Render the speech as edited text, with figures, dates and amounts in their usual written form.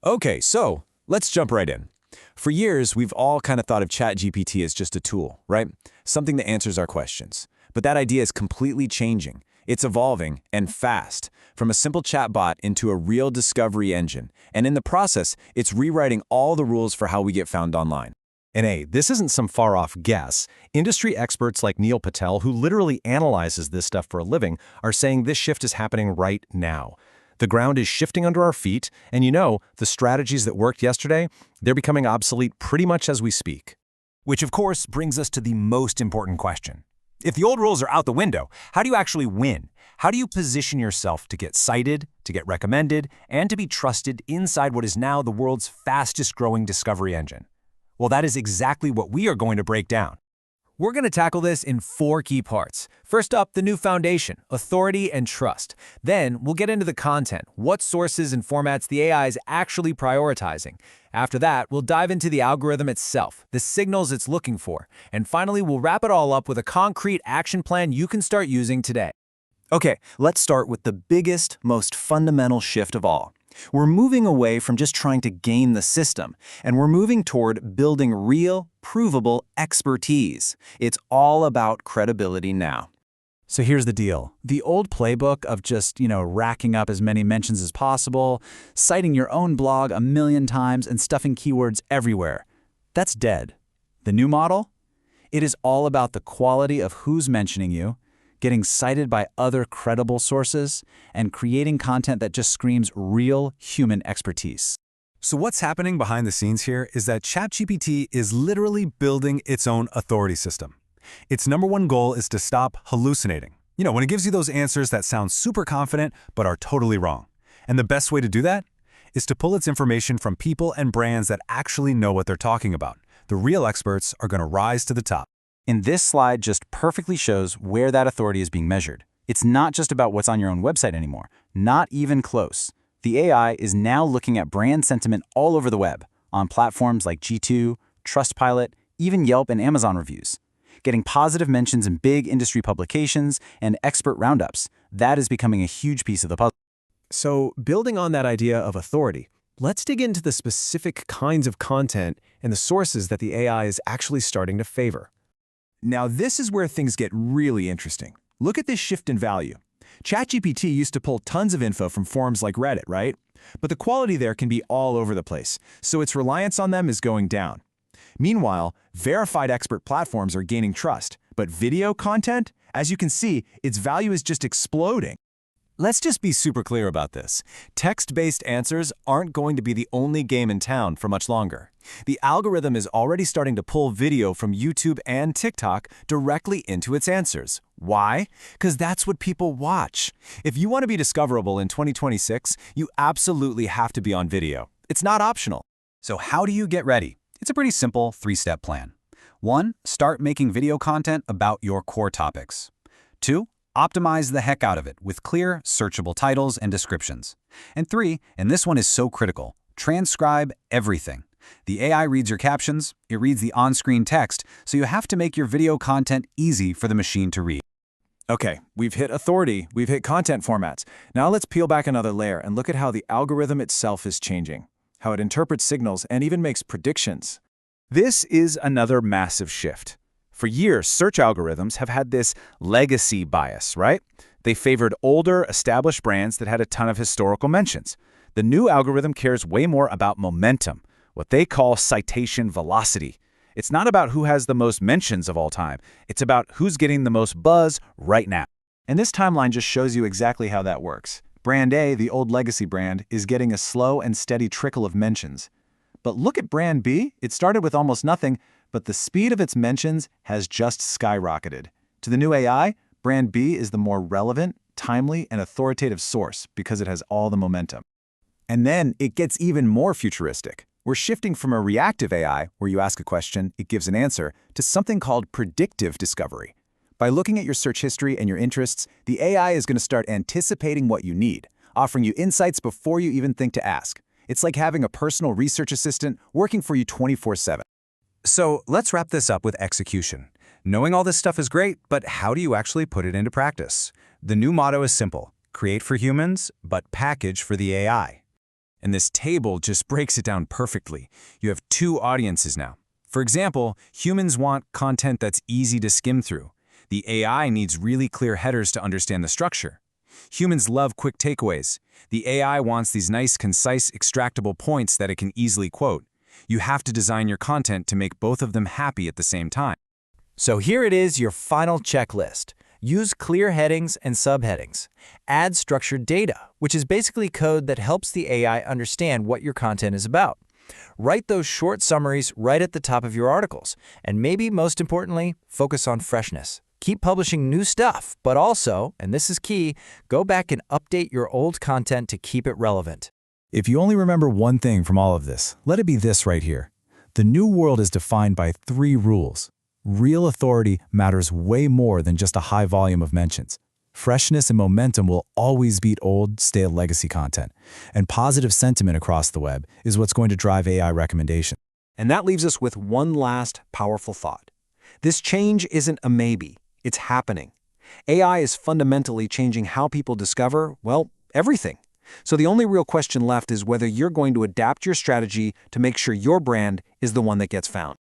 Okay, so let's jump right in. For years, we've all kind of thought of ChatGPT as just a tool, right? Something that answers our questions. But that idea is completely changing. It's evolving, and fast, from a simple chatbot into a real discovery engine. And in the process, it's rewriting all the rules for how we get found online. And hey, this isn't some far-off guess. Industry experts like Neil Patel, who literally analyzes this stuff for a living, are saying this shift is happening right now. The ground is shifting under our feet, and the strategies that worked yesterday, they're becoming obsolete pretty much as we speak. Which, of course, brings us to the most important question. If the old rules are out the window, how do you actually win? How do you position yourself to get cited, to get recommended, and to be trusted inside what is now the world's fastest-growing discovery engine? Well, that is exactly what we are going to break down. We're going to tackle this in 4 key parts. First up, the new foundation, authority and trust. Then, we'll get into the content, what sources and formats the AI is actually prioritizing. After that, we'll dive into the algorithm itself, the signals it's looking for. And finally, we'll wrap it all up with a concrete action plan you can start using today. Okay, let's start with the biggest, most fundamental shift of all. We're moving away from just trying to game the system, and we're moving toward building real, provable expertise. It's all about credibility now. So here's the deal. The old playbook of just, racking up as many mentions as possible, citing your own blog a million times and stuffing keywords everywhere, that's dead. The new model? It is all about the quality of who's mentioning you, getting cited by other credible sources, and creating content that just screams real human expertise. So what's happening behind the scenes here is that ChatGPT is literally building its own authority system. Its number one goal is to stop hallucinating. When it gives you those answers that sound super confident but are totally wrong. And the best way to do that is to pull its information from people and brands that actually know what they're talking about. The real experts are going to rise to the top. And this slide just perfectly shows where that authority is being measured. It's not just about what's on your own website anymore. Not even close. The AI is now looking at brand sentiment all over the web, on platforms like G2, Trustpilot, even Yelp and Amazon reviews. Getting positive mentions in big industry publications and expert roundups, that is becoming a huge piece of the puzzle. So, building on that idea of authority, let's dig into the specific kinds of content and the sources that the AI is actually starting to favor. Now, this is where things get really interesting. Look at this shift in value. ChatGPT used to pull tons of info from forums like Reddit, right? But the quality there can be all over the place, so its reliance on them is going down. Meanwhile, verified expert platforms are gaining trust, but video content, as you can see, its value is just exploding. Let's just be super clear about this. Text-based answers aren't going to be the only game in town for much longer. The algorithm is already starting to pull video from YouTube and TikTok directly into its answers. Why? Because that's what people watch. If you want to be discoverable in 2026, you absolutely have to be on video. It's not optional. So how do you get ready? It's a pretty simple 3-step plan. 1. Start making video content about your core topics. 2. Optimize the heck out of it with clear, searchable titles and descriptions. And 3, and this one is so critical, transcribe everything. The AI reads your captions, it reads the on-screen text, so you have to make your video content easy for the machine to read. Okay, we've hit authority, we've hit content formats. Now let's peel back another layer and look at how the algorithm itself is changing, how it interprets signals and even makes predictions. This is another massive shift. For years, search algorithms have had this legacy bias, right? They favored older, established brands that had a ton of historical mentions. The new algorithm cares way more about momentum, what they call citation velocity. It's not about who has the most mentions of all time. It's about who's getting the most buzz right now. And this timeline just shows you exactly how that works. Brand A, the old legacy brand, is getting a slow and steady trickle of mentions. But look at brand B. It started with almost nothing, but the speed of its mentions has just skyrocketed. To the new AI, brand B is the more relevant, timely, and authoritative source because it has all the momentum. And then it gets even more futuristic. We're shifting from a reactive AI, where you ask a question, it gives an answer, to something called predictive discovery. By looking at your search history and your interests, the AI is going to start anticipating what you need, offering you insights before you even think to ask. It's like having a personal research assistant working for you 24/7. So let's wrap this up with execution. Knowing all this stuff is great, but how do you actually put it into practice? The new motto is simple: create for humans, but package for the AI. And this table just breaks it down perfectly. You have two audiences now. For example, humans want content that's easy to skim through. The AI needs really clear headers to understand the structure. Humans love quick takeaways. The AI wants these nice, concise, extractable points that it can easily quote. You have to design your content to make both of them happy at the same time. So here it is, your final checklist. Use clear headings and subheadings. Add structured data, which is basically code that helps the AI understand what your content is about. Write those short summaries right at the top of your articles. And maybe most importantly, focus on freshness. Keep publishing new stuff, but also, and this is key, go back and update your old content to keep it relevant. If you only remember one thing from all of this, let it be this right here. The new world is defined by 3 rules. Real authority matters way more than just a high volume of mentions. Freshness and momentum will always beat old, stale legacy content. And positive sentiment across the web is what's going to drive AI recommendations. And that leaves us with one last powerful thought. This change isn't a maybe, it's happening. AI is fundamentally changing how people discover, well, everything. So the only real question left is whether you're going to adapt your strategy to make sure your brand is the one that gets found.